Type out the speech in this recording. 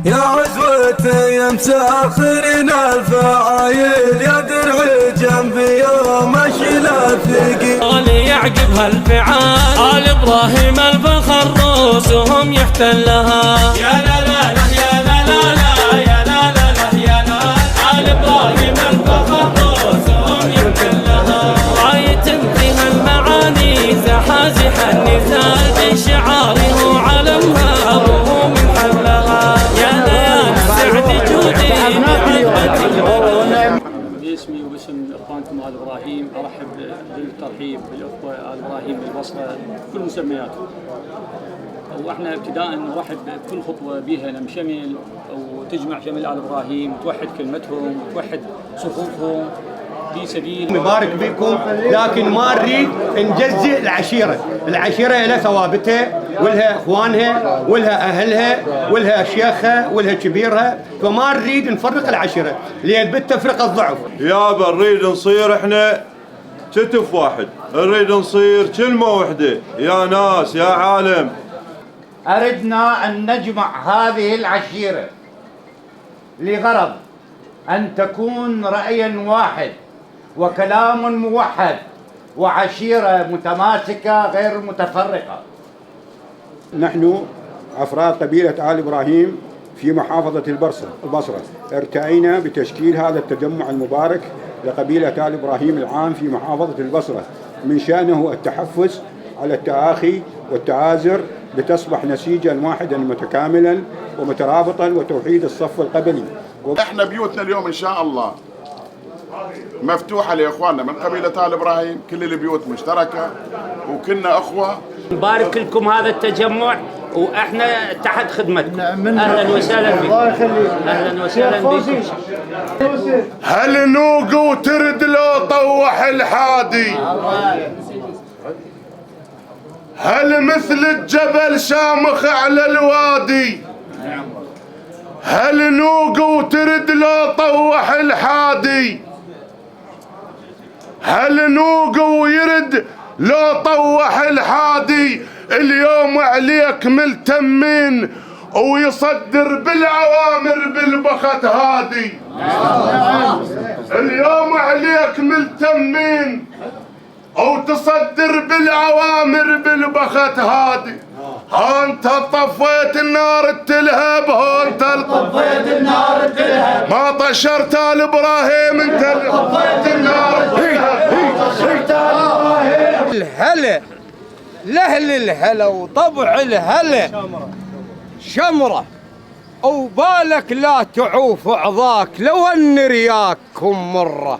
يا عزوة يمساخرين الفعايل، يا درع جنبي يوم اشيل ثقيل. اللي يعقبها الفعال آل إبراهيم الفخر رؤوسهم يحتلها. يا لا لا لا يا لا لا لا يا لا لا لا يا لا. آل إبراهيم الفخر رؤوسهم يحتلها. راية فيها المعاني زحازح النزال، شعاره علمها أبوه من حلها. يا لا سعد جودي باسمي وباسم اخوانكم ال ابراهيم ارحب بالترحيب بالاخوه ال ابراهيم بالبصره بكل مسمياتهم. واحنا ابتداء نرحب بكل خطوه بها نمشمل وتجمع جميع ال ابراهيم وتوحد كلمتهم وتوحد صفوفهم في سبيل. مبارك بكم، لكن ما نريد نجزئ العشيره، العشيره لها ثوابتها ولها اخوانها ولها اهلها ولها شيخها ولها كبيرها، فما نريد نفرق العشيره لان بالتفرقه الضعف. يابا نريد نصير احنا كتف واحد، نريد نصير كلمه وحده يا ناس يا عالم. أردنا أن نجمع هذه العشيرة لغرض أن تكون رأيا واحد وكلام موحد وعشيرة متماسكة غير متفرقة. نحن أفراد قبيلة آل إبراهيم في محافظة البصرة ارتأينا بتشكيل هذا التجمع المبارك لقبيلة آل إبراهيم العام في محافظة البصرة، من شأنه التحفز على التآخي والتآزر لتصبح نسيجا واحدا متكاملا ومترابطا وتوحيد الصف القبلي. احنا بيوتنا اليوم ان شاء الله مفتوحه لاخواننا من قبيله ال ابراهيم، كل البيوت مشتركه وكلنا اخوه. نبارك لكم هذا التجمع واحنا تحت خدمتكم. اهلا وسهلا بكم. الله يخليك. اهلا وسهلا بكم. هل نوق وترد لو طوح الحادي، هل مثل الجبل شامخ على الوادي، هل نوق وترد لو طوح الحادي، هل نوق ويرد لو طوح الحادي. اليوم عليك ملتمين ويصدر بالعوامر بالبخت هادي. اليوم عليك ملتمين وتصدر بالعوامر بالبخت هادي. ها انت طفيت النار التلهب، ها انت طفيت النار التلهب، ما طشرت ال ابراهيم انت طفيت النار التلهب، ما طشرت ال ابراهيم. الهلا لأهل الهلا وطبع الهلا شمرة، وبالك لا تعوف عضاك لو ان رياككم مره.